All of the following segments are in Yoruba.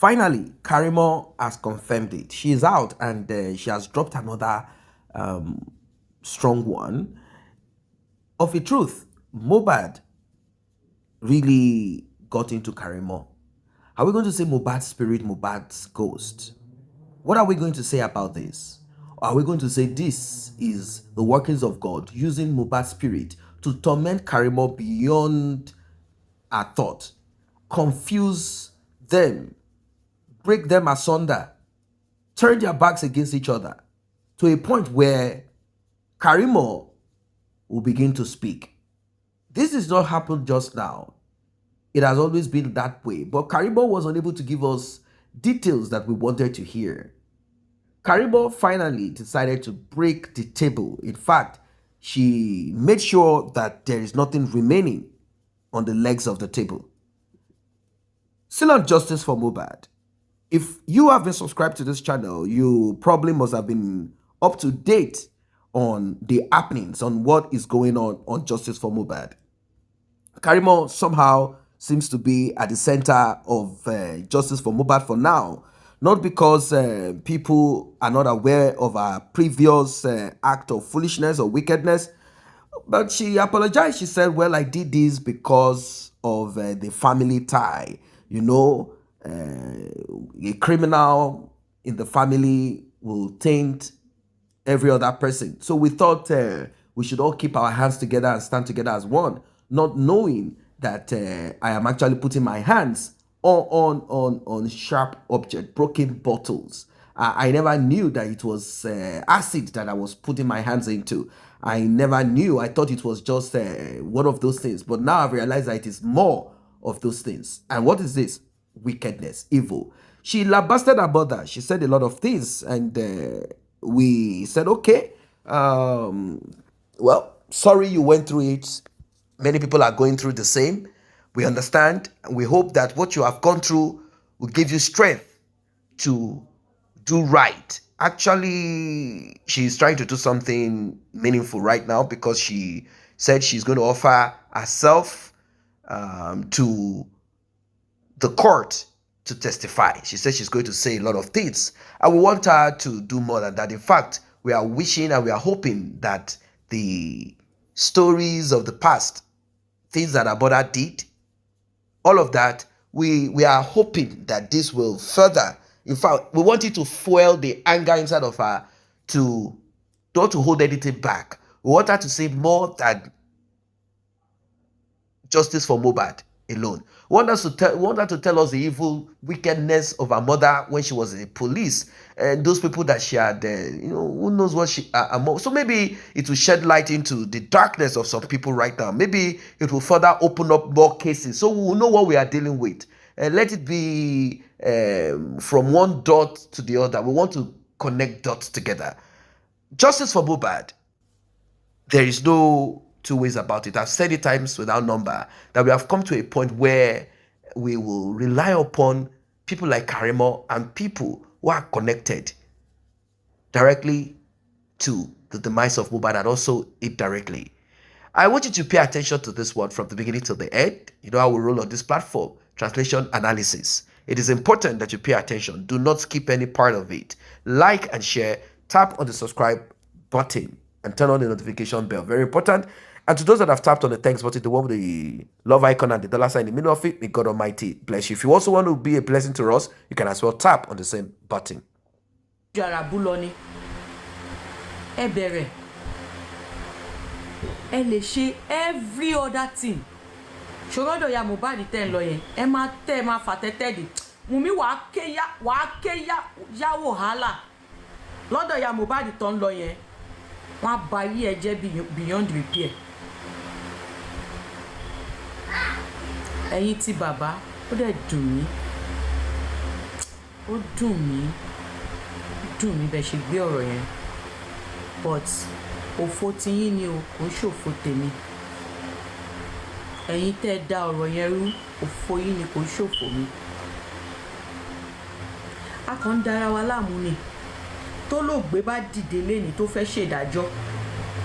Finally, Karimo has confirmed it. She is out and she has dropped another strong one. Of a truth, Mohbad really got into Karimo. Are we going to say Mohbad's spirit, Mohbad's ghost? What are we going to say about this? Are we going to say this is the workings of God using Mohbad's spirit to torment Karimo beyond our thought, confuse them, break them asunder, turn their backs against each other to a point where Karimo will begin to speak? This is not happened just now. It has always been that way. But Karimo was unable to give us details that we wanted to hear. Karimo finally decided to break the table. In fact, she made sure that there is nothing remaining on the legs of the table. Still on justice for Mohbad. If you have been subscribed to this channel, you probably must have been up to date on the happenings, on what is going on justice for Mohbad. Karimo somehow seems to be at the center of justice for Mohbad for now. Not because people are not aware of her previous act of foolishness or wickedness, but she apologized. She said, well, I did this because of the family tie. You know, a criminal in the family will taint every other person. So we thought we should all keep our hands together and stand together as one, not knowing that I am actually putting my hands on sharp object, broken bottles. I never knew that it was acid that I was putting my hands into. I never knew. I thought it was just one of those things. But now I've realized that it is more of those things. And what is this? Wickedness, evil. She lambasted her mother. She said a lot of things. And we said, okay, well, sorry you went through it. Many people are going through the same. We understand. We hope that what you have gone through will give you strength to do right. Actually, she's trying to do something meaningful right now because she said she's going to offer herself to the court to testify. She said she's going to say a lot of things. And we want her to do more than that. In fact, we are wishing and we are hoping that the stories of the past, things that her mother did, all of that, we are hoping that this will further. In fact, we want it to fuel the anger inside of her to not to hold anything back. We want her to say more than justice for Mohbad alone. We want her to tell us the evil wickedness of her mother when she was in the police, and those people that she had, who knows what she. So maybe it will shed light into the darkness of some people right now. Maybe it will further open up more cases, so we will know what we are dealing with. Let it be from one dot to the other. We want to connect dots together. Justice for Mohbad. There is no two ways about it. I've said it times without number that we have come to a point where we will rely upon people like Karimo and people who are connected directly to the demise of Mohbad and also indirectly. I want you to pay attention to this one from the beginning to the end. You know how we roll on this platform, translation analysis. It is important that you pay attention. Do not skip any part of it. Like and share. Tap on the subscribe button and turn on the notification bell. Very important. And to those that have tapped on the thanks button, the one with the love icon and the dollar sign in the middle of it, may God Almighty bless you. If you also want to be a blessing to us, you can as well tap on the same button. Every other thing. Ṣòrodo ya Mohbad ten lọ yẹn. Ẹ má tẹ́ má fa tẹ́tẹ́dì. Wunmi wá ké ya wàhálà. Lọ́dọ̀ ya Mohbad ton lọ yẹn. Wọ́n bá yí ẹ jẹ́ beyond repair. Ẹ̀yin tí bàbá ó dẹ̀ dùn mí. Ó dùn mí bẹ́ ṣe gbé ọ̀rọ̀ yẹn. But òfò tí yín ni o kò ṣòfò tèmi. Ẹ̀yin tẹ́ dá ọ̀rọ̀ yẹn rú, òfò yín ni kò ṣòfò mi. A kàn dára wa láàmú ni. Tó lóògbé bá dìde lẹ́ni tó fẹ́ ṣèdájọ́,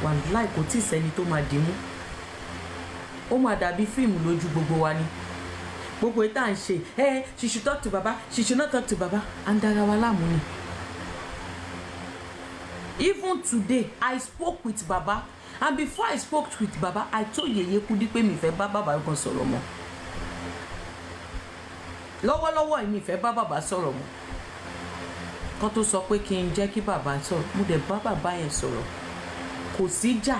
wàláhì kò tí sẹ́ni tó máa dìmú. Ó máa dàbí fíìmù lójú gbogbo wa ni. gbogbo ìta ń ṣe she should talk to baba, she should not talk to baba, and dara wa láàmú ni. Even today I spoke with baba, and before I spoke with baba I told Yeye Kudi pé mi fẹ́ bá baba kan sọ̀rọ̀ mọ́. Lọ́wọ́lọ́wọ́ mi fẹ́ bá baba sọ̀rọ̀ mọ́. Kan tó sọ pé kí n jẹ́ kí baba sọ̀rọ̀, mo dẹ̀ bá baba yẹn sọ̀rọ̀. Kò sí jà,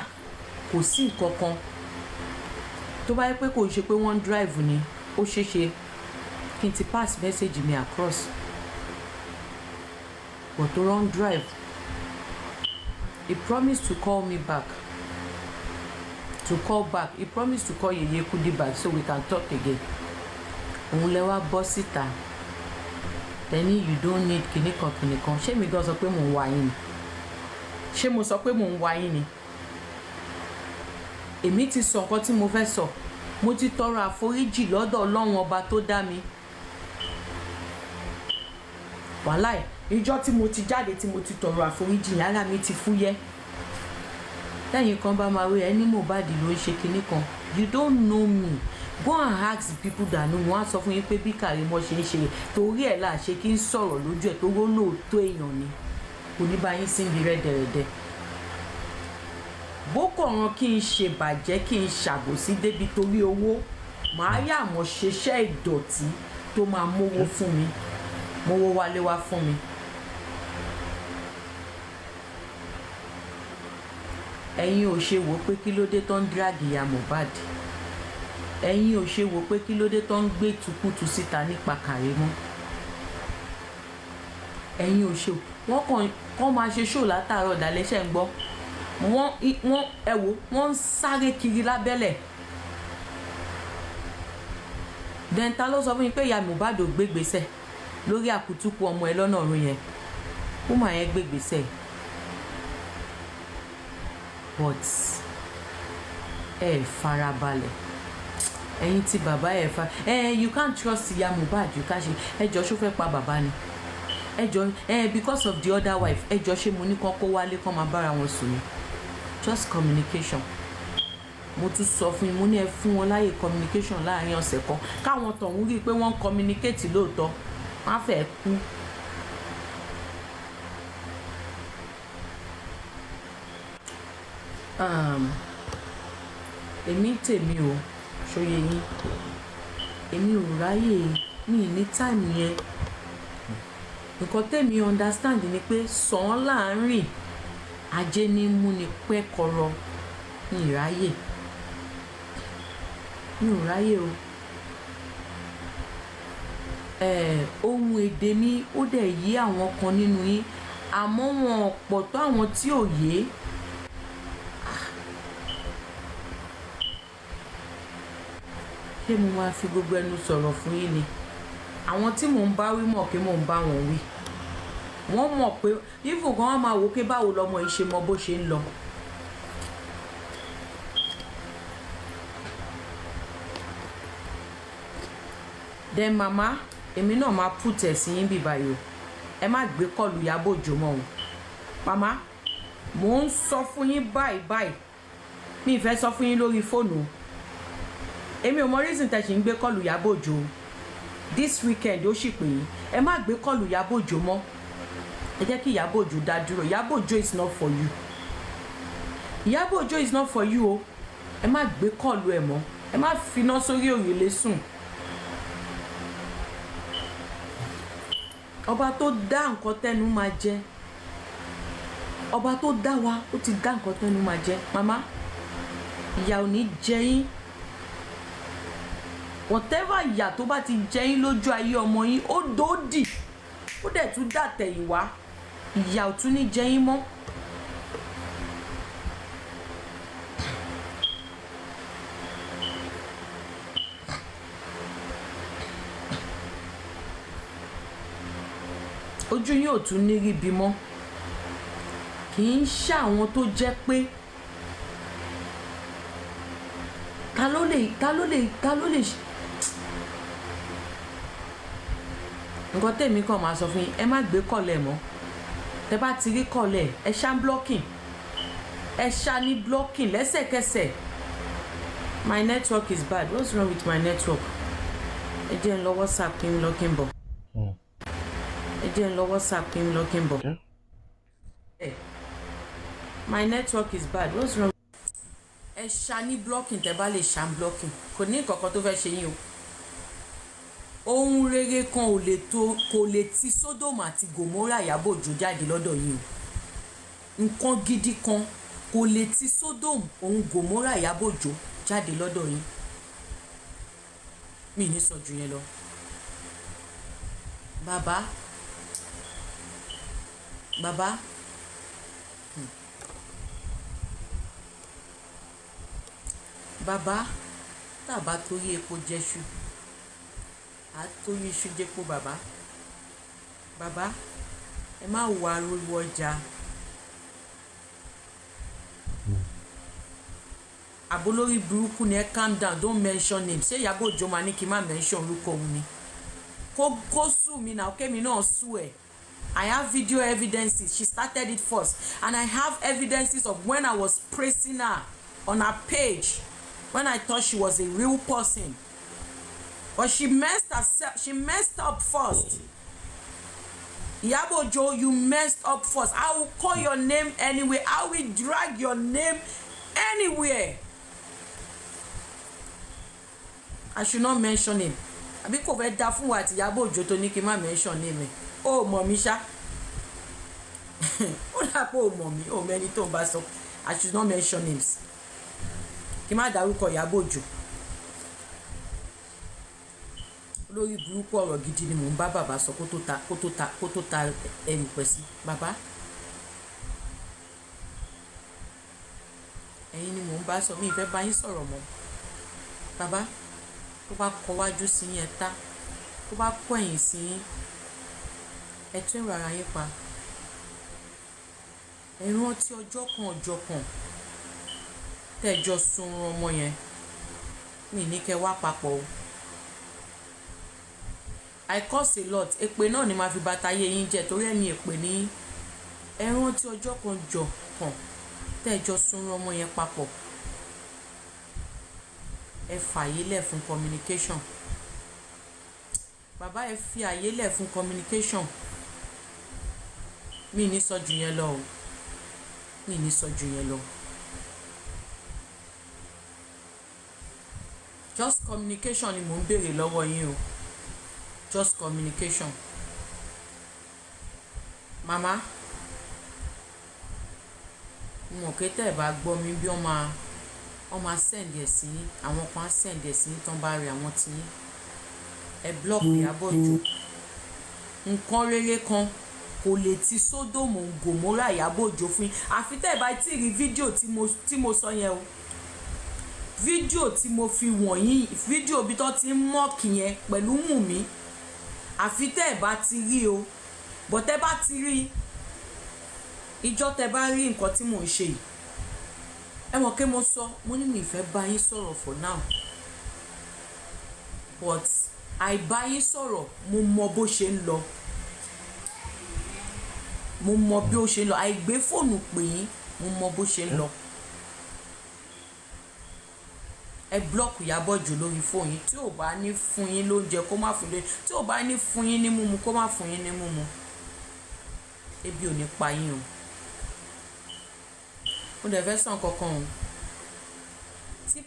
kò sí nǹkan kan. Tó bá yẹ pé kò ṣe pé wọ́n drive ni, ó ṣeéṣe kí n ti pass message mi across. But tó wrong drive. He promised to call me back. To call back. He promised to call Yeye Kudi back so we can talk again. Òun lẹ wá bọ́ síta. Then you don't need kìnìkan kìnìkan. Ṣé mi gan sọ pé mò ń wá yín ni? Ṣé mo sọ pé mò ń wá yín ni? Èmi ti sọ nǹkan tí mo fẹ́ sọ. Mo ti tọrọ àforíjì lọ́dọ̀ Ọlọ́run ọba tó dá mi. Wàláì, ìjọ́ tí mo ti jáde tí mo ti tọrọ àforíjì ara mi ti fúyẹ́. Lẹ́yìn kan bá máa wí ẹni Mohbad ló ń ṣe kinní kan. You don't know me. Go and ask the people that know. Wọ́n á sọ fún yín pé bí Karimo ṣe ń ṣe torí ẹ̀ là ṣe kí n sọ̀rọ̀ lójú ẹ̀ tó ró lóòótọ́ èèyàn ni. Kò ní bá yín síbi rẹ́dẹ̀rẹ́dẹ́. Bó kọ̀ọ̀ràn kí n ṣe bàjẹ́ kí n ṣàbòsí débi torí owó, màá yà mọ̀ ṣeṣẹ́ ìdọ̀tí tó máa mówó fún mi, mówó wálé wá fún mi. Ẹ̀yin ò ṣe wò pé kí ló dé tó ń drag ìyá Mohbad. Ẹ̀yin ò ṣe wò pé kí ló dé tó ń gbé tukutu síta nípa Karimo. Ẹ̀yin ò ṣe wọ́n kàn máa ṣe ṣó látàárọ̀ dalẹ́ ṣẹ́ ń gbọ́. Wọ́n ń sáré kiri lábẹ́lẹ̀. Dẹ́ntà ló sọ fún mi pé ìyá Mohbad ò gbégbèsè lórí àkútúkù ọmọ ẹ lọ́nà ọ̀run yẹn. Ó mà yẹn gbégbèsè. But ẹ farabalẹ̀. Ẹ̀yin tí bàbá you can't trust ìyá Mohbad, you can't ṣe ẹjọ́ ṣó fẹ́ pa bàbá ni. Ẹjọ́ because of the other wife ẹjọ́ ṣé mo ní kán kó wálé kán máa bára wọn sùn ni. Just communication. Mo tún sọ fún yín mo ní ẹ fún wọn láyè communication láàrin ọ̀sẹ̀ kan káwọn tọ̀hún rí i pé wọ́n ń communicate lóòótọ́ wọ́n á fẹ́ kú. Èmi tèmi o ṣòye yín èmi ò ráyè mi ní time yẹn. Nǹkan tèmi understand ni pé sàn án láàrin ajé ní mú ni pẹ́ kọ̀rọ̀ ní ìráyè. Mi ò ráyè o. Ohun èdè mi ó dẹ̀ yé àwọn kan nínú yín àmọ́ wọn pọ̀ tó àwọn tí ò yé. Ṣé mo máa fi gbogbo ẹnu sọ̀rọ̀ fún yín ni? Àwọn tí mò ń bá wí mọ̀ pé mò ń bá wọn wí. Wọ́n mọ̀ pé even kan wọ́n máa wò pé báwo lọmọ yìí ṣe mọ bó ṣe ń lọ. Then mama èmi náà máa put ẹ̀ sí yín bí báyìí o. Ẹ má gbé kọ́ọ̀lù Ìyábọ̀ Òjó mọ́ o. Mama mò ń sọ fún yín báyìí. Mi ì fẹ́ sọ fún yín lórí fóònù. Èmi ò mọ reason tẹ́ ṣì ń gbé kọ́ọ̀lù Ìyábọ̀ Òjó. This weekend ó sì pè yín. Ẹ má gbé kọ́ọ̀lù Ìyábọ̀ Òjó mọ́. Ẹ jẹ́ kí Ìyábọ̀ Òjó dá dúró. Ìyábọ̀ Òjó is not for you. Ìyábọ̀ Òjó is not for you o. Ẹ má gbé kọ́ọ̀lù ẹ̀ mọ́. Ẹ má finá sórí òrùlé sùn. Ọba tó dá nǹkan tẹ́nu máa jẹ. Ọba tó dá wa ó ti dá nǹkan tẹ́nu máa jẹ. Mama ìyà ò ní jẹ yín. Whatever ìyà tó bá ti jẹ yín lójú ayé ọmọ yín ó dòdì. Ó dẹ̀ tún dàtẹ̀yìnwá. Ìyà ò tún ní jẹ yín mọ́. Ojú yín ò tún ní rí bí mọ́. Kì í ṣe àwọn tó jẹ́ pé ta ló lè nǹkan tèmi kàn máa sọ fún yín ẹ má gbé kọ̀lẹ̀ mọ́. Tẹ́ bá ti rí kọ̀lẹ̀ ẹ ṣá blocking. Ẹ ṣá ní blocking lẹ́sẹ̀kẹsẹ̀. My network is bad. What's wrong with my network? ẹ jẹ́ n lọ WhatsApp kí n lọ kí n bọ̀. ẹ jẹ́ n lọ WhatsApp kí n lọ kí n bọ̀. My network is bad. What's wrong? Ẹ ṣá ní blocking tẹ́ bá lè ṣá blocking kò ní nǹkankan tó fẹ́ ṣe yín o. Ohun rere kan kò lè ti Sódómù àti Gòmórà Ìyábọ̀ Òjó jáde lọ́dọ̀ yín o. Nǹkan gidi kan kò lè ti Sódómù òun Gòmórà Ìyábọ̀ Òjó jáde lọ́dọ̀ yín. Mi ní sọ jù yẹn lọ. Bàbá bàbá tàbá torí epo jẹ́ṣu á torí iṣu jẹ́po bàbá ẹ má wà lórí ọjà àbólórí burúkú ni ẹ calm down, don't mention name. Ṣé Ìyábọ̀ Òjó máa ní kí n má mention orúkọ òun ni kó sue mi náà kémi náà sue ẹ̀. I have video evidences. She started it first, and I have evidences of when I was praising her on her page when I thought she was a real person. But she messed up first. Ìyábọ̀ Òjó, you messed up first. I will call your name anyway. I will drag your name anywhere. I should not mention him. Àbí kò fẹ́ dá fún wa àti Ìyábọ̀ Òjó tó ní kí n má mention name. Ó mọ̀ mí ṣá. Ó dàpọ̀ ó mọ̀ mí. Ó mẹ́ni tó ń bá sọ. I should not mention names. Kí má dárúkọ Ìyábọ̀ Òjó. Lórí burúkú ọ̀rọ̀ gidi ni mò ń bá bàbá sọ kó tó ta ẹrù pẹ̀ sí. Bàbá ẹ̀yin ni mò ń bá sọ, mi ìfẹ́ bá yín sọ̀rọ̀ mọ́. Bàbá tó bá kọ wájú sí yín ẹ ta, tó bá kọ ẹ̀yìn sí yín ẹ tún èrò ara yín pa. Ẹ rántí ọjọ́ kan tẹ́jọ sun ọmọ yẹn, mi ní kẹ́ wá papọ̀ o. I curse a lot. Èpè náà ni màá fi bàtà ayé yín jẹ́ torí ẹ̀mí èpè ní. Ẹ rántí ọjọ́ kan tẹ́jọ sun ọmọ yẹn papọ̀. Ẹ fàyè lẹ̀ fún communication. Bàbá ẹ fi àyè lẹ̀ fún communication. Mi ní sọ jù yẹn lọ o. Mi ní sọ jù yẹn lọ. Just communication ni mò ń béèrè lọ́wọ́ yín o. Just communication. Mama mo mọ̀ pé tẹ́ ẹ̀ bá gbọ́ mi bí wọ́n máa send ẹ̀ sí àwọn kan á send ẹ̀ sí tán bá rí àwọn tí ẹ block Ìyábọ̀ Òjó. Nǹkan rere kan kò lè ti Sódómù Gòmórà Ìyábọ̀ Òjó fún yín àfi tẹ́ ẹ̀ bá tí rí fídíò tí mo sọ yẹn o. Fídíò tí mo fi wọ̀nyí, fídíò bí tó ti ń mọ́ọ̀kì yẹn pẹ̀lú Wunmi, àfi tẹ́ ẹ̀ bá ti rí o. Bọ̀ tẹ́ bá ti rí ìjọ tẹ́ bá rí nǹkan tí mò ń ṣe yìí, ẹ mọ̀ pé mo sọ mo ní mi ìfẹ́ bá yín sọ̀rọ̀ for now, but àìbá yín sọ̀rọ̀ mo mọ bó ṣe ń lọ, mo mọ bí ó ṣe ń lọ, àìgbé fóònù pè yín mo mọ bó ṣe ń lọ. Ẹ blọọkù Ìyábọ̀ Òjó lórí fóònù yín. Tí ò bá ní fún yín lóúnjẹ kó má fún yín, tí ò bá ní fún yín ní mímu kó má fún yín ní mímu. Ebi ò ní pa yín o. Mo dẹ̀ fẹ́ sàn kankan o. Tí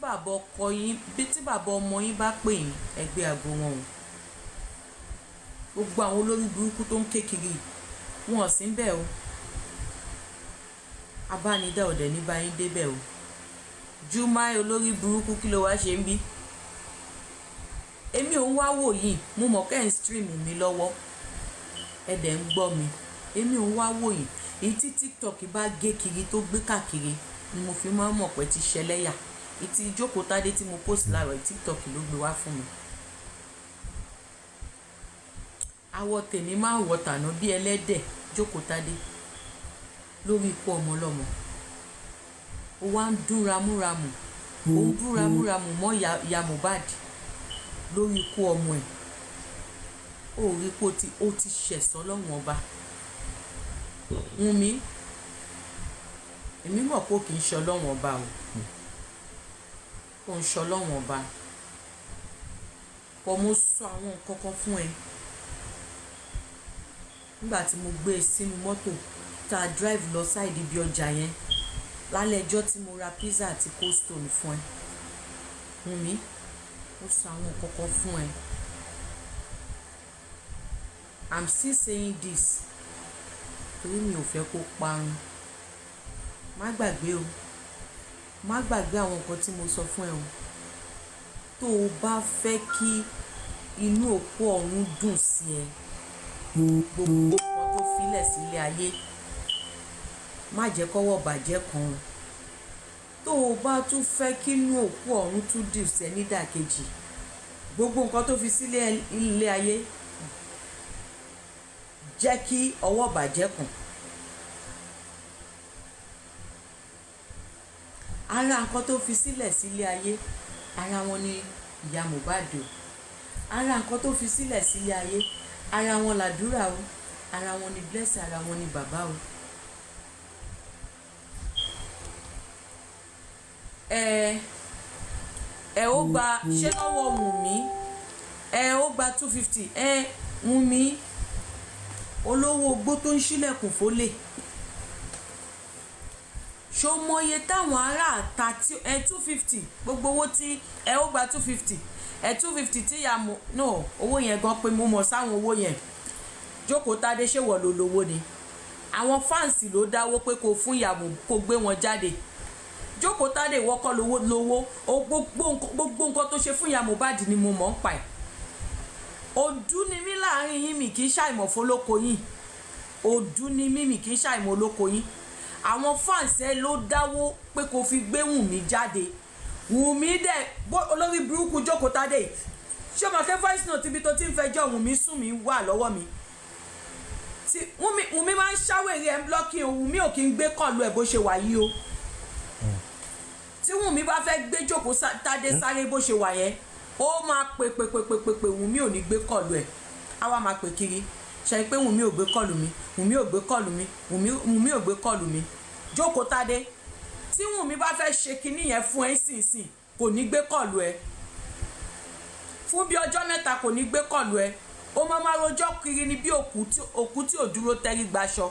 bàbá ọmọ yín bá pè yín ẹ gbé aago wọn o. Gbogbo àwọn olórí burúkú tó ń ké kiri wọn ò sí ń bẹ̀ o. Abánidá ò dẹ̀ ní bá yín débẹ̀ o. Jumai olórí burúkú kí ló wá ṣe ń bí? Èmi ò ń wá wò yìí, mo mọ̀ kẹ́ ń stream mi lọ́wọ́ ẹ dẹ̀ ń gbọ́ mi. Èmi ò ń wá wò yìí. Èyí tí TikTok bá gé kiri tó gbé káàkiri ni mo fi máa ń mọ̀ pé ti ṣẹlẹ́yà. Ìtì ìjókòó tádé tí mo post láàárọ̀ TikTok ló gbé wá fún mi. Àwọ̀ tèmi máa ń wọ tànà bí ẹlẹ́dẹ̀ jókòó tádé lórí ikú ọmọ ọlọ́mọ. Ó wá ń dún ramúramù, ó ń bú ramúramù mọ́ ìyá Mohbad lórí ikú ọmọ ẹ̀. Ó rí pé ó ti ṣẹ̀sọ́ lọ́wọ́n ọba. Wunmi, èmi mọ̀ pé ó kì í ṣe ọlọ́wọ́n ọba o. Ó ń ṣe ọlọ́wọ́n ọba. Ó pọ̀ mo sọ àwọn nǹkan kan fún ẹ nígbà tí mo gbé e sínú mọ́tò tá a drive lọ sáìdì ibi ọjà yẹn lálẹ́ ẹjọ́ tí mo ra pizza àti cold stone fún ẹ Wunmi mo sọ àwọn nǹkan kan fún ẹ I'm still saying this torí mi ò fẹ́ kó parun má gbàgbé o má gbàgbé àwọn nǹkan tí mo sọ fún ẹ o tó o bá fẹ́ kí inú òkú ọ̀run dùn sí ẹ gbogbo nǹkan tó filẹ̀ sílé ayé má jẹ́ kọ́wọ́ bàjẹ́ kan o tó o bá tún fẹ́ kí inú òkú ọ̀run tún dùn sí ẹ nídàkejì gbogbo nǹkan tó fi sílé ilé ayé jẹ́ kí ọwọ́ bàjẹ́ kan. Ara nǹkan tó fi sílẹ̀ sílé ayé ara wọn ni ìyá Mohbad o ara nǹkan tó fi sílẹ̀ sílé ayé ara wọn làdúrà o ara wọn ni blessing ara wọn ni bàbá o. Ó gba ṣé lọ́wọ́ Wunmi ó gba 250 Wunmi olówó ogbó tó ń ṣílẹ̀kùn fólè ṣó mọye táwọn ará àta tí 250 gbogbo owó tí ó gba 250 250 tí ya mo no owó yẹn gan pé mo mọ̀ sáwọn owó yẹn jókòó tádé ṣé wọ̀ ló lówó ni àwọn fáǹsì ló dáwó pé kó fún ìyàwó kó gbé wọn jáde jókòó tádé ìwọ́kọ́ lówó gbogbo nǹkan tó ṣe fún ìyá Mohbad ni mo mọ̀ ń pa ẹ̀ òdú ni mí láàrin yín mi kì í ṣàìmọ̀ fólóko yín òdú ni mí mi kì í ṣàìmọ̀ olóko yín àwọn fans ẹ ló dáwó pé kó fi gbé Wunmi jáde Wunmi dẹ̀ olórí burúkú jókòó tádé ṣé o mọ̀ kí voice note ibi tó ti ń fẹjọ́ Wunmi sùn mí wà lọ́wọ́ mi tí Wunmi máa ń ṣàwèrè ẹ̀ ń blọ́kì o Wunmi ò kí ń gbé kọ̀lù ẹ̀ bó ṣe wà yìí o tí Wunmi bá fẹ́ gbé jókòó tádé sáré bó ṣe wà yẹn ó máa pè Wunmi ò ní gbé kọ̀lù ẹ̀ á wá máa pè kiri ṣe pé Wunmi ò gbé kọlù mi Wunmi ò gbé kọlù mi Wunmi ò gbé kọlù mi jókòó tádé tí Wunmi bá fẹ́ ṣe kinní yẹn fún ẹ sínsìn kò ní gbé kọlù ẹ fún bí ọjọ́ mẹ́ta kò ní gbé kọlù ẹ ó máa rojọ́ kiri ní bí òkú tí ò dúró tẹ́rí gbaṣọ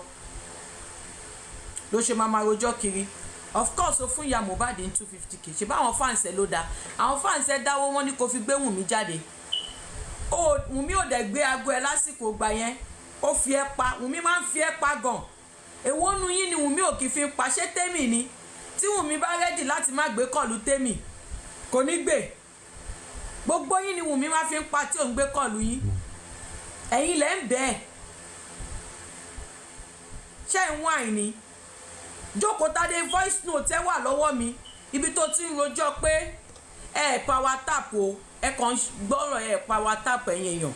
ló ṣe máa rojọ́ kiri of course ó fún ìyá Mohbad ní 250k ṣe báwọn fans ẹ ló dáa àwọn fans ẹ dáwó wọn ní kó fi gbé Wunmi jáde Wunmi ò dẹ̀ gbé aago ẹ lásìkò gbà yẹn ó fi ẹ́ pa Wunmi máa ń fi ẹ́ pa gan èwo nu yín ni Wunmi ò kì í fi pa ṣé tèmi ni tí Wunmi bá rẹ́dì láti má gbé kọ̀lù tèmi kò ní gbé gbogbo yín ni Wunmi máa fi ń pa tí ò ń gbé kọ̀lù yín ẹ̀yin lẹ́ ń bẹ́ẹ̀ ṣé ń wá ìní jókòó tádé voice note ẹ wà lọ́wọ́ mi ibi tó ti ń rojọ́ pé power tap o ẹ kàn gbọ́rọ̀ power tap ẹ̀yin èèyàn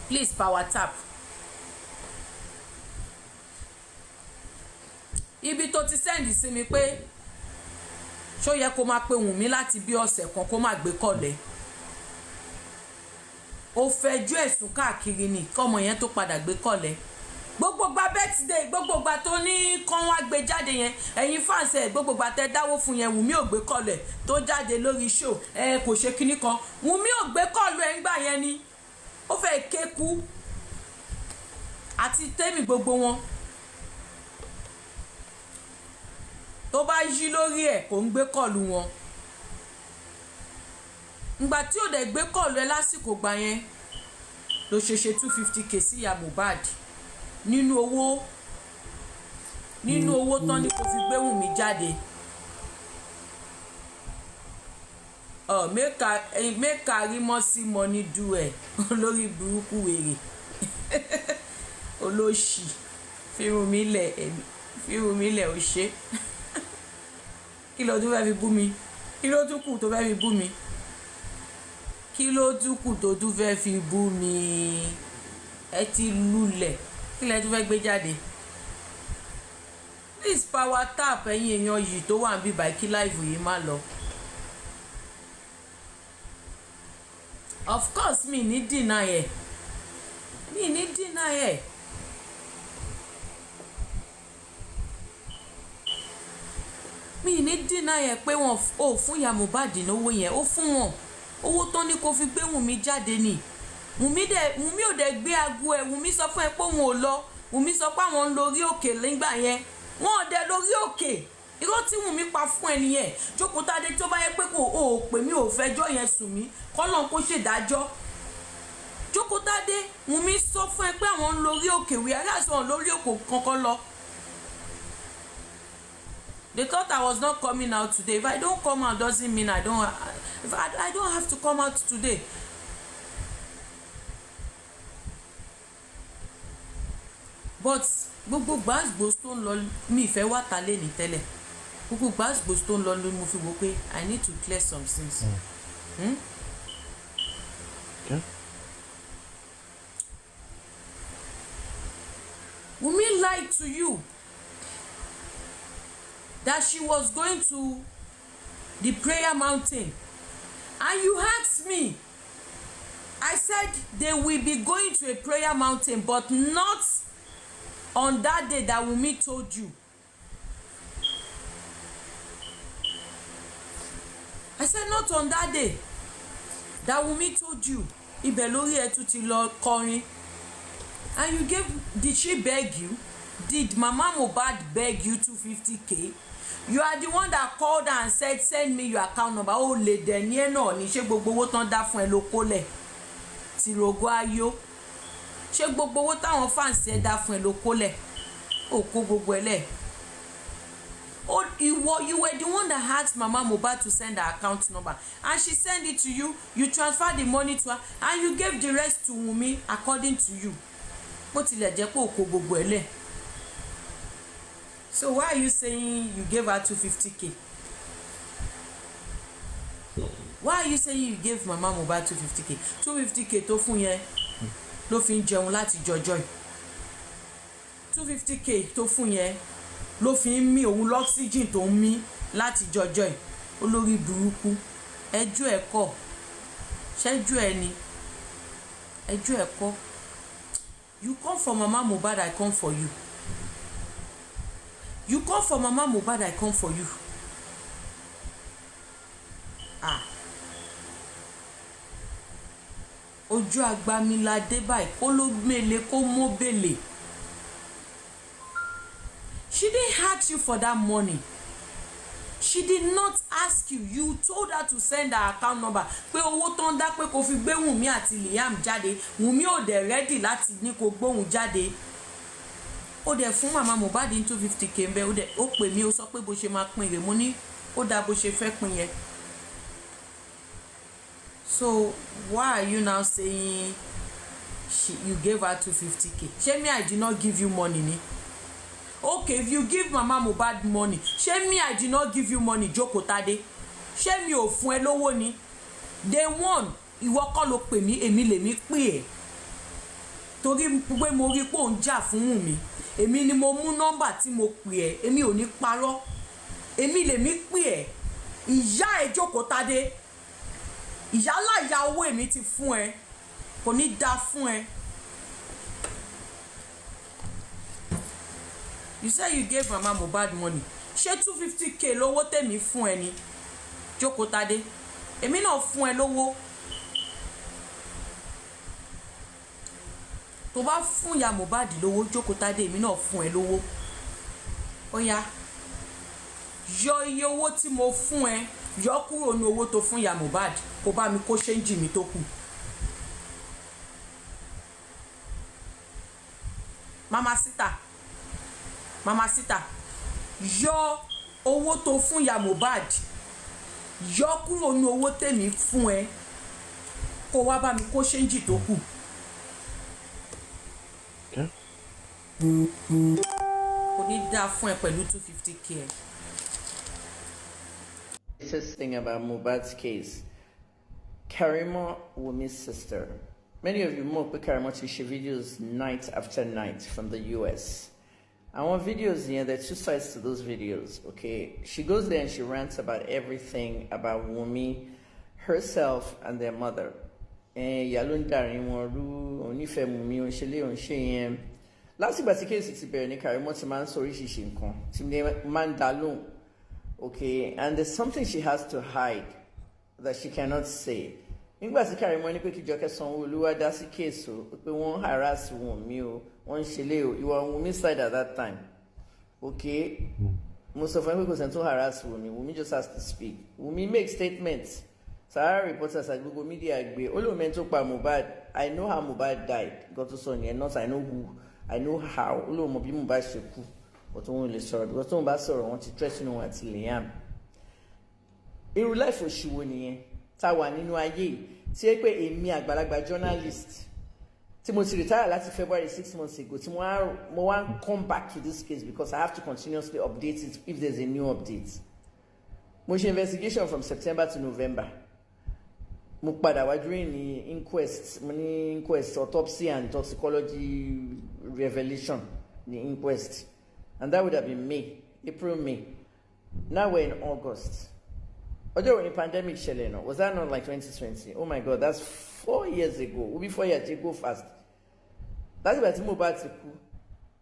please power tap ibi tó ti sẹ́ndì sí mi pé ṣó yẹ kó máa pe Wunmi láti bí ọ̀sẹ̀ kan kó má gbé kọ̀lẹ̀ ó fẹjú ẹ̀sùn káàkiri ni kọ́mọ yẹn tó padà gbé kọ̀lẹ̀ gbogbo gba birthday gbogbo gba tó ní kán wá gbé jáde yẹn ẹ̀yin fans ẹ̀ gbogbo gba tẹ dáwó fún yẹn Wunmi ò gbé kọ̀lẹ̀ tó jáde lórí show kò ṣe kinní kan Wunmi ò gbé kọ̀lù ẹ̀ ńgbà yẹn ni ó fẹ́ kéku àti tèmi gbogbo wọn tó bá yí lórí ẹ̀ kò ń gbé kọ̀lù wọn ngbà tí ò dẹ̀ gbé kọ̀lù ẹ lásìkò gbà yẹn ló ṣe 250k sí ìyá Mohbad nínú owó tán ni kò fi gbé Wunmi jáde make Karimo see money do ẹ olórí burúkú wèrè olóṣì fírun mi lẹ̀ ò ṣe kí ló tún fẹ́ fi bú mi kí ló tún kù tó fẹ́ fi bú mi kí ló tún kù tó tún fẹ́ fi bú mi ẹ ti lulẹ̀ kí lẹ tún fẹ́ gbé jáde please power tap ẹ̀yin èèyàn yìí tó wà ń bí báyìí kí láìvù yìí má lọ. Of course mi ní deny ẹ̀ mi ní deny ẹ̀ pé wọn ò fún ìyá Mohbad lówó yẹn ó fún wọn owó tán ní kó fi gbé Wunmi jáde ni. Wunmi ò dẹ̀ gbé aago ẹ̀. Wunmi sọ fún ẹ pé òun ò lọ. Wunmi sọ pé àwọn ń lórí òkè nígbà yẹn. Wọ́n ò dẹ̀ lórí òkè. Irọ́ tí Wunmi pa fún ẹ nìyẹn. Jókòó Tádé tó bá yẹ pé kò ò pè mí ò fẹjọ́ yẹn sùn mí kọ́lọ́n kó ṣèdájọ́. Jókòó Tádé Wunmi sọ fún ẹ pé àwọn ń lórí òkè wí aláṣọ lórí òkè kankan lọ. They thought I was not coming out today. If I don't come out doesn't mean I don't have to come out today. But gbogbo gbàgbós tó ń lọ mi ìfẹ́ wà ta lé ní tẹ́lẹ̀. Gbogbo gbàgbós tó ń lọ ló mo fi wò pé I need to clear some things. Okay. Wunmi lied to you that she was going to the prayer mountain, and you asked me. I said they will be going to a prayer mountain, but not on that day that Wunmi told you. I said not on that day that Wunmi told you. Ibẹ̀ lórí ẹ tún ti lọ kọrin. And you gave, did she beg you? Did Mama Mohbad beg you 250k? You are the one that called her and said send me your account number. Oh, lè dẹ̀ ní ẹ náà ní ṣé gbogbo owó tán dá fún ẹ ló kólẹ̀ tí rogo ayọ̀. Ṣé gbogbo owó táwọn fans ẹ dá fún ẹ ló kólẹ̀ ó kó gbogbo ẹ lẹ̀. Oh, you were the one that asked Mama Mohbad to send her account number, and she sent it to you. You transferred the money to her, and you gave the rest to Wunmi according to you. Bó tilẹ̀ jẹ́ pé ó kó gbogbo ẹ lẹ̀. So why are you saying you gave her 250k? Why are you saying you gave Mama Mohbad 250k? 250k tó fún yẹn ló fi ń jẹun láti jọjọ́ yìí. 250k tó fún yẹn ló fi ń mí òun lọ́ksíjìn tó ń mí láti jọjọ́ yìí. Olórí burúkú ẹjọ́ ẹ̀ kọ́ ṣẹ́jú ẹ ni ẹjọ́ ẹ̀ kọ́. You come for Mama Mohbad, I come for you. You come for Mama Mohbad, I come for you. Ojú agbamilade báyìí kó ló mele kó mọ́ bèlè. She didn't ask you for that money. She did not ask you. You told her to send her account number. Pé owó tó ń dá pé kó fi gbé Wunmi àti Liam jáde. Wunmi ò dẹ̀ ready láti ní kó gbóhùn jáde. Ó dẹ̀ fún Mama Mohbad ní 250k ń bẹ. Ó pè mí ó sọ pé bó ṣe máa pín rẹ̀. Mo ní ó dá bó ṣe fẹ́ pín yẹn. So why are you now saying you gave her 250k? Ṣé me I did not give you money ni? Okay, if you give Mama Mohbad money, ṣé me I did not give you money, Jókòó Tádé? Ṣé mi ò fún ẹ lówó ni? Day one, ìwọ kọ́ ló pè mí, èmi lèmi pè ẹ́. Torí pé mo rí pé ò ń jà fún Wunmi. Èmi ni mo mú nọ́mbà tí mo pè ẹ́, èmi ò ní parọ́. Èmi lèmi pè ẹ́. Ìyá ẹ Jókòó Tádé. Ìyálà ìyá owó èmi ti fún ẹ. Kò ní dá fún ẹ. You say you gave Mama Mohbad money. Ṣé 250k lówó tèmi fún ẹ ni? Jókòó Tádé. Èmi náà fún ẹ lówó. Tó bá fún ya Mohbad lówó, Jókòó Tádé, èmi náà fún ẹ lówó. Ó yá. Yọ iye owó tí mo fún ẹ, yọ kúrò ní owó tó fún ya Mohbad. Kó bá mi kó ṣéǹjì mi tó kù. Mama Sita, yọ owó tó fún ya Mohbad, yọ kúrò ní owó tèmi fún ẹ, kó wá bá mi kó ṣéǹjì tó kù. Kò ní dá fún ẹ pẹ̀lú 250k. Latest thing about Mohbad's case, Karimo, Wunmi's sister. Many of you know that Karimo share videos night after night from the US. I want videos here. There are two sides to those videos, okay? She goes there and she rants about everything about Wunmi, herself, and their mother. Last year, the case is very Karimo to man sorry she okay? And there's something she has to hide that she cannot say. nígbà tí Karimo ní pé kí Jọkẹ́ Sanwó-Olú wá dá sí kéèsì o pé wọ́n harass Wunmi o wọ́n ń ṣe lé o ìwà Wunmi side at that time okay mo sọ fún ẹ pé kò sẹ́ni tó harass Wunmi just has to speak Wunmi make statements Sahara reporters àti gbogbo media gbé ó lóun mẹ́ni tó pa Mohbad I know how Mohbad died nǹkan tó sọ nìyẹn not I know who I know how ó lóun mọ bí Mohbad ṣe kú but òun lè sọ̀rọ̀ because tóun bá sọ̀rọ̀ wọn ti threaten òun àti Liam irú life òṣìwò nìyẹn tá a wà nínú ayé yìí tí é pé èmi àgbàlagbà journalist tí mo ti retire láti February 6 months ago tí mo wá come back to this case because I have to continuously update it if there's a new update mo ṣe investigation from September to November mo padà wá during the inquest autopsy and toxicology revelation the inquest and that would have been April May now we're in August. Although when the pandemic ṣẹlẹ̀ was that not like 2020? Oh my God, that's 4 years ago. Will be 4 years, they go fast. That's why Mohbad ti kú.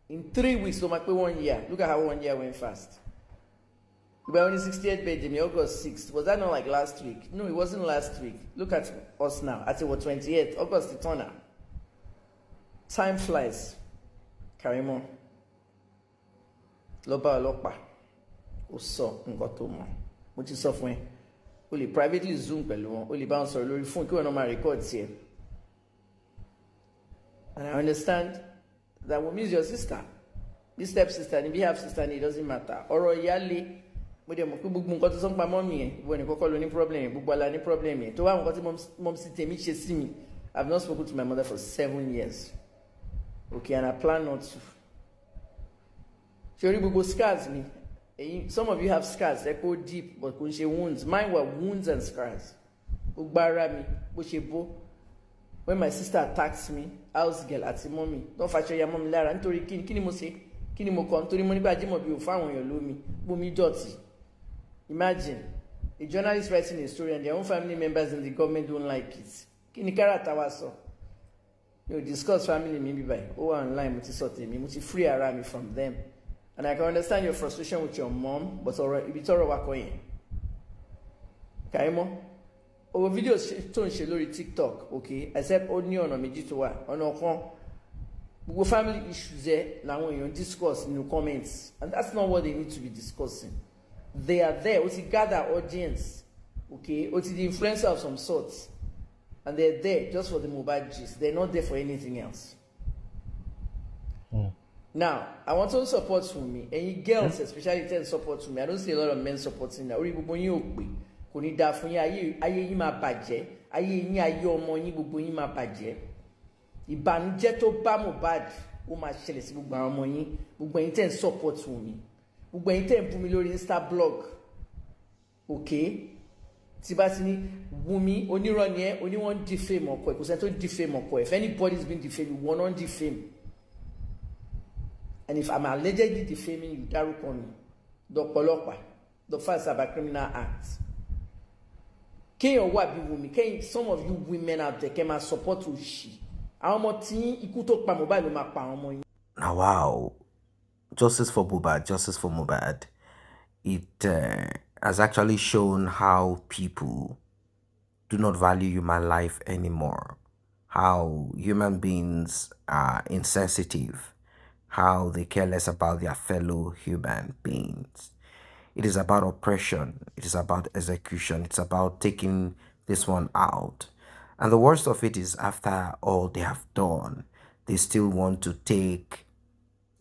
In 3 weeks, so máa pé 1 year. Look at how 1 year went fast. We were only 68th birthday, August 6th. Was that not like last week? No, it wasn't last week. Look at us now. At what 28th, August the turner. Time flies. Karimo. Lọ́ba. Ó sọ nǹkan tó mọ̀. Mo ti sọ fún ẹ. O lè privately zoom pẹ̀lú wọn o lè bá wọn sọ̀rọ̀ lórí fóònù kí wọn náà máa record tiẹ̀ and I understand that Wunmi is your sister this step sister ni bí half sister ni it doesn't matter ọ̀rọ̀ ìyáálé mo dẹ̀ mọ̀ pé gbogbo nǹkan tó sọ ń pa mọ́mì yẹn ìwọ ní kọ́kọ́ ló ní problem yẹn gbogbo ala ní problem yẹn tó wá nǹkan tí mọ́mì sí tèmi ṣe sí mi I have not spoken to my mother for 7 years okay and I plan not to ṣe orí gbogbo scars mi. Some of you have scars, they go deep, but kò ṣe wounds. Mine were wounds and scars. Ugbara mi, bó ṣe bó. When my sister attacks me, house girl àti mommy, don't fàṣọ ya mommy lára nítorí kíni mo ṣe, kíni mo kọ nítorí mo nígbà Jímọ̀bí ò fáwọn èèyàn lómi, bomi dọ̀tí. Imagine a journalist writing a story and their own family members in the government don't like it. Kíni character wa sọ? You discuss family mi bí báyìí. Ó wà online mo ti sọ tèmi, mo ti free ara mi from them. And I can understand your frustration with your mom, but ibi tọ́rọ̀ wa kọ́ yẹn. Karimo, over videos tó ń ṣe lórí TikTok, okay, except ó ní ọ̀nà méjì tó wà, ọ̀nà kan. Gbogbo family issues ẹ̀ làwọn èèyàn discuss in the comments, and that's not what they need to be discussing. They are there, ó ti gather audience, okay, ó ti the influencer of some sorts, and they're there just for the Mohbad gist. They're not there for anything else. Now, I want to support Wunmi. And you girls, especially, tend support Wunmi. I don't see a lot of men supporting that. Orí gbogbo yín ò pé. Kò ní dáa fún yín. Ayé yín máa bàjẹ́. Ayé yín ayé ọmọ yín gbogbo yín máa bàjẹ́. Ìbànújẹ́ tó bá Mohbad ó máa ṣẹlẹ̀ sí gbogbo àwọn ọmọ yín. Gbogbo yín tend support Wunmi. Gbogbo yín tend bú mi lórí Insta blog. Okay? Tí bá ti ní Wunmi onírọ́ ni ẹ́, oní wọ́n defame ọkọ ẹ̀. Kò sẹ́ni tó defame ọkọ ẹ̀. If anybody is being defamed, one on defame. And if I'm allegedly defaming you, dárúkọ mi, dọ̀pọ̀lọpàá, the first about criminal act. Kéèyàn wà bí Wunmi, some of you women out there kẹ́ máa support òṣì. Àwọn ọmọ tí ikú tó pa Mohbad ló máa pa àwọn ọmọ yín. Now, wow. Justice for Mohbad, justice for Mohbad. It has actually shown how people do not value human life anymore. How human beings are insensitive. How they care less about their fellow human beings. It is about oppression. It is about execution. It's about taking this one out. And the worst of it is after all they have done, they still want to take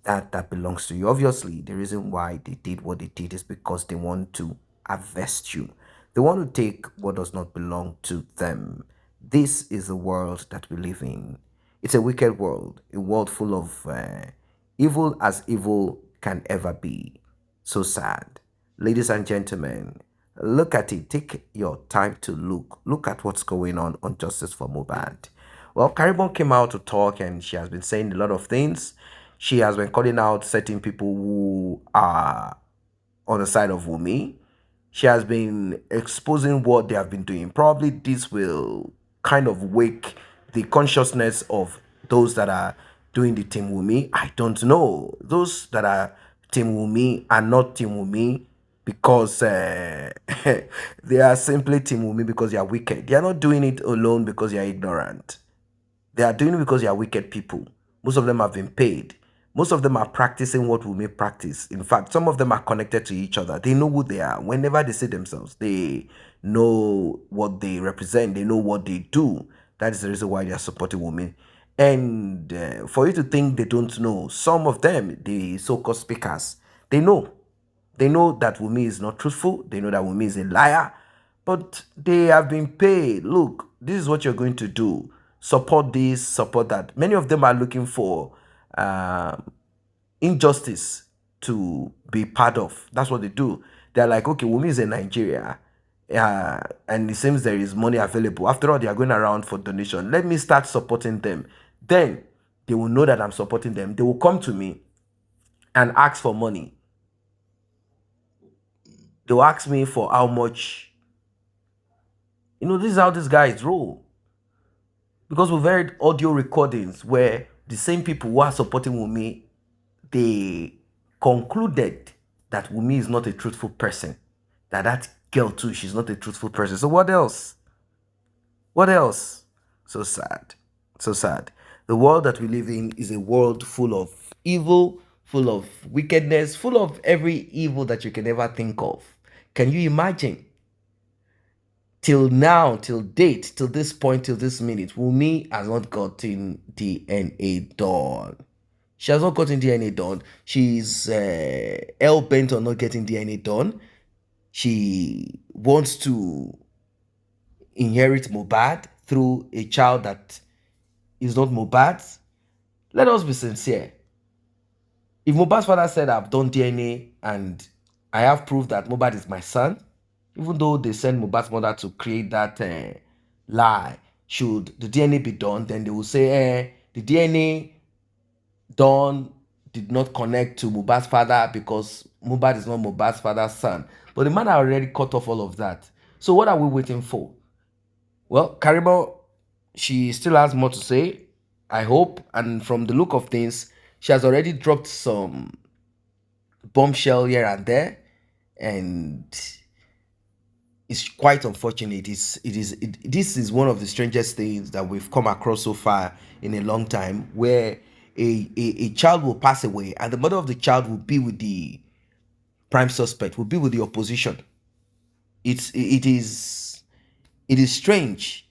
that belongs to you. Obviously, the reason why they did what they did is because they want to harvest you. They want to take what does not belong to them. This is the world that we live in. It's a wicked world, a world full of evil as evil can ever be. So sad. Ladies and gentlemen, look at it. Take your time to look. Look at what's going on Justice for Mohbad. Well, Karimo came out to talk and she has been saying a lot of things. She has been calling out certain people who are on the side of Wunmi. She has been exposing what they have been doing. Probably this will kind of wake the consciousness of those that are doing the Team Wunmi. I don't know. Those that are Team Wunmi are not Team Wunmi. because they are simply Team Wunmi because they are wicked. They are not doing it alone because they are ignorant. They are doing it because they are wicked people. Most of them have been paid. Most of them are practicing what we may practice. In fact, some of them are connected to each other. They know who they are. Whenever they see themselves, they know what they represent. They know what they do. That is the reason why they are supporting women. And for you to think they don't know, some of them, the so-called speakers, they know. They know that Wunmi is not truthful. They know that Wunmi is a liar. But they have been paid. Look, this is what you're going to do. Support this, support that. Many of them are looking for injustice to be part of. That's what they do. They're like, okay, Wunmi is in Nigeria. And it seems there is money available. After all, they are going around for donation. Let me start supporting them. Then they will know that I'm supporting them. They will come to me and ask for money. They will ask me for how much. This is how these guys roll. Because we've heard audio recordings where the same people who are supporting Wunmi, they concluded that Wunmi is not a truthful person. That girl too, she's not a truthful person. So what else? What else? So sad. So sad. The world that we live in is a world full of evil, full of wickedness, full of every evil that you can ever think of. Can you imagine? Till now, till date, till this point, till this minute, Wunmi has not gotten DNA done. She has not gotten DNA done. She's hell bent on not getting DNA done. She wants to inherit Mohbad through a child that is not Mohbad's. Let us be sincere. If Mohbad's father said, I've done DNA and I have proof that Mohbad is my son, even though they send Mohbad's mother to create that lie, should the DNA be done, then they will say, the DNA done did not connect to Mohbad's father because Mohbad is not Mohbad's father's son. But the man had already cut off all of that. So what are we waiting for? Well, Karimo, she still has more to say, I hope. And from the look of things, she has already dropped some bombshell here and there. And it's quite unfortunate. This is one of the strangest things that we've come across so far in a long time, where a child will pass away and the mother of the child will be with the prime suspect, will be with the opposition. It is strange.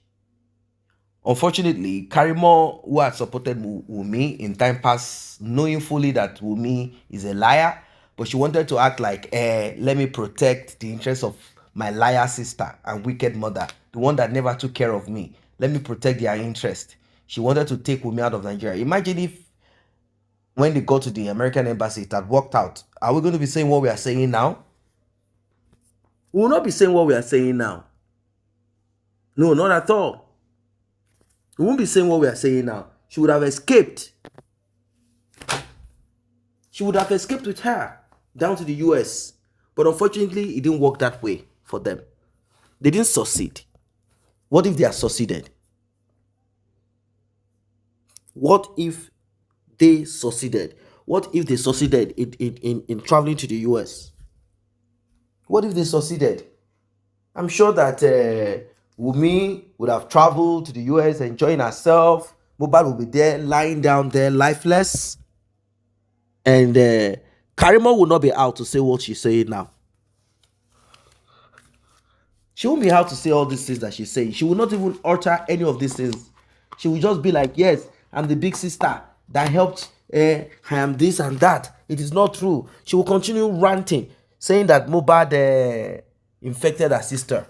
Unfortunately, Karimo, who had supported Wunmi in time past, knowing fully that Wunmi is a liar, but she wanted to act like, let me protect the interests of my liar sister and wicked mother, the one that never took care of me. Let me protect their interest. She wanted to take Wunmi out of Nigeria. Imagine if when they got to the American embassy, it had worked out. Are we going to be saying what we are saying now? We will not be saying what we are saying now. No, not at all. We won't be saying what we are saying now. She would have escaped. She would have escaped with her down to the US. But unfortunately, it didn't work that way for them. They didn't succeed. What if they had succeeded? What if they succeeded? What if they succeeded in traveling to the US? What if they succeeded? I'm sure that Wunmi would have traveled to the US enjoying herself. Mohbad will be there, lying down there, lifeless. And Karimo will not be out to say what she's saying now. She won't be out to say all these things that she's saying. She will not even utter any of these things. She will just be like, yes, I'm the big sister that helped. I am this and that. It is not true. She will continue ranting, saying that Mohbad infected her sister.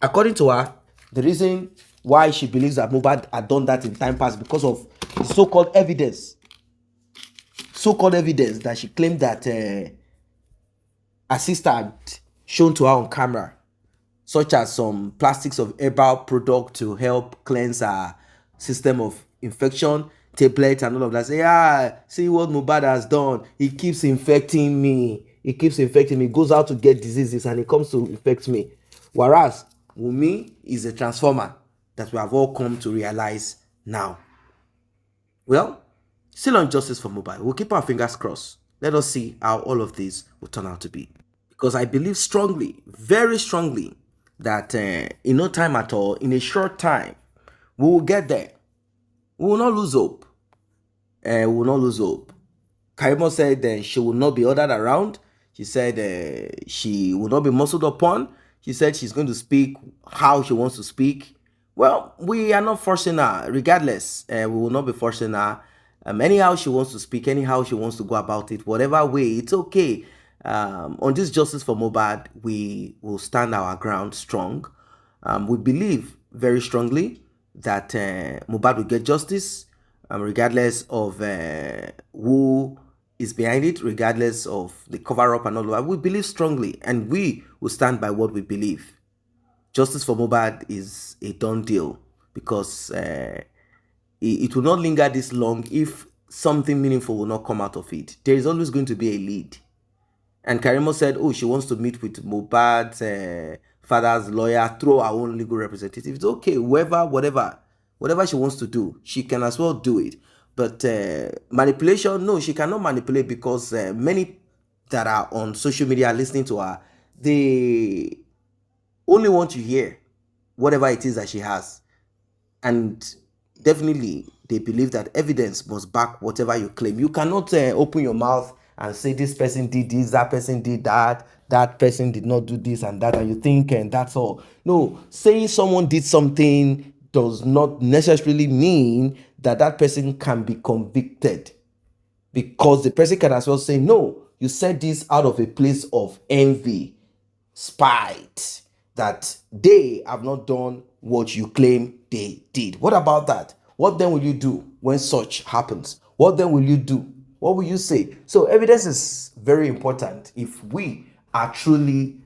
According to her, the reason why she believes that Mohbad had done that in time past because of the so-called evidence. So-called evidence that she claimed that her sister had shown to her on camera, such as some plastics of herbal product to help cleanse her system of infection, tablets and all of that. Say, see what Mohbad has done. He keeps infecting me. He keeps infecting me. He goes out to get diseases and he comes to infect me. Whereas Wunmi is a transformer that we have all come to realize now. Well, still on justice for Mohbad. We'll keep our fingers crossed. Let us see how all of this will turn out to be. because I believe strongly, very strongly, that in no time at all, in a short time, we will get there. We will not lose hope. We will not lose hope. Karimo said she will not be ordered around. She said she will not be muscled upon. She said she's going to speak how she wants to speak. Well, we are not forcing her, regardless. We will not be forcing her. Anyhow she wants to speak, anyhow she wants to go about it, whatever way, it's okay. On this justice for Mohbad, we will stand our ground strong. We believe very strongly that Mohbad will get justice, regardless of who is behind it, regardless of the cover-up and all of that. We believe strongly, and we will stand by what we believe. Justice for Mohbad is a done deal, because it will not linger this long if something meaningful will not come out of it. There is always going to be a lead. And Karimo said, oh, she wants to meet with Mohbad's father's lawyer through her own legal representative. It's okay, whoever, whatever she wants to do, she can as well do it. But manipulation, no, she cannot manipulate, because many that are on social media listening to her, they only want to hear whatever it is that she has. And definitely, they believe that evidence must back whatever you claim. You cannot open your mouth and say this person did this, that person did that, that person did not do this and that, and you think and that's all. No, saying someone did something does not necessarily mean that that person can be convicted, because the person can as well say, no, you said this out of a place of envy, spite, that they have not done what you claim they did. What about that? What then will you do when such happens? What then will you do? What will you say? So evidence is very important if we are truly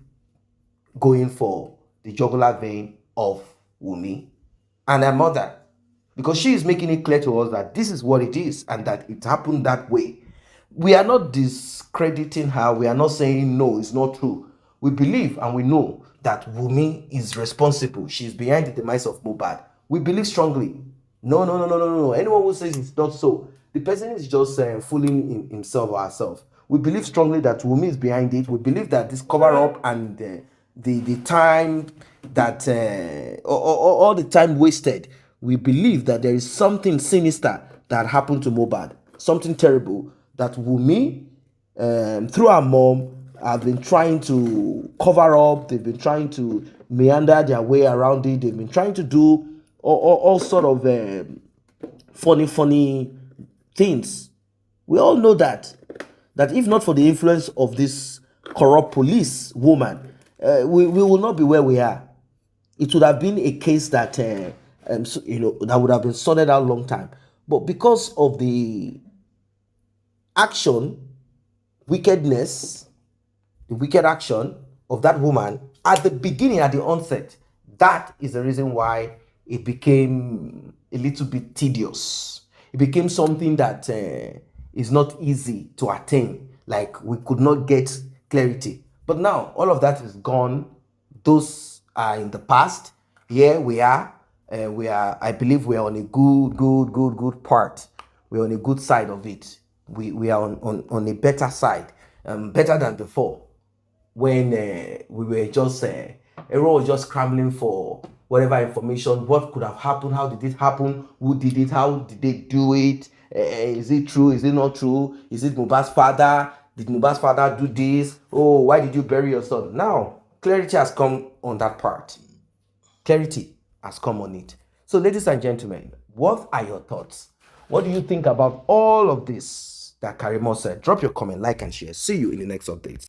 going for the jugular vein of Wunmi and her mother, because she is making it clear to us that this is what it is and that it happened that way. We are not discrediting her. We are not saying no, it's not true. We believe and we know that Wunmi is responsible. She's behind the demise of Mohbad. We believe strongly. No. Anyone who says it's not so, the person is just fooling himself or herself. We believe strongly that Wunmi is behind it. We believe that this cover up and the time that all the time wasted, we believe that there is something sinister that happened to Mohbad, something terrible that Wunmi, through her mom, have been trying to cover up. They've been trying to meander their way around it. They've been trying to do all sort of funny things. We all know that if not for the influence of this corrupt police woman, we will not be where we are. It would have been a case that that would have been sorted out a long time. But because of the action, wickedness, the wicked action of that woman at the beginning, at the onset, that is the reason why it became a little bit tedious. It became something that is not easy to attain. Like, we could not get clarity. But now all of that is gone. Those are in the past. Here we are. I believe we are on a good part. We're on a good side of it. We are on a better side, better than before, when we were just everyone was just scrambling for whatever information. What could have happened? How did it happen? Who did it? How did they do it? Is it true? Is it not true? Is it Mohbad's father? Did Mohbad's father do this? Oh, why did you bury your son? Now clarity has come on that part. Clarity has come on it. So, ladies and gentlemen, what are your thoughts? What do you think about all of this that Karimo said? Drop your comment, like, and share. See you in the next update.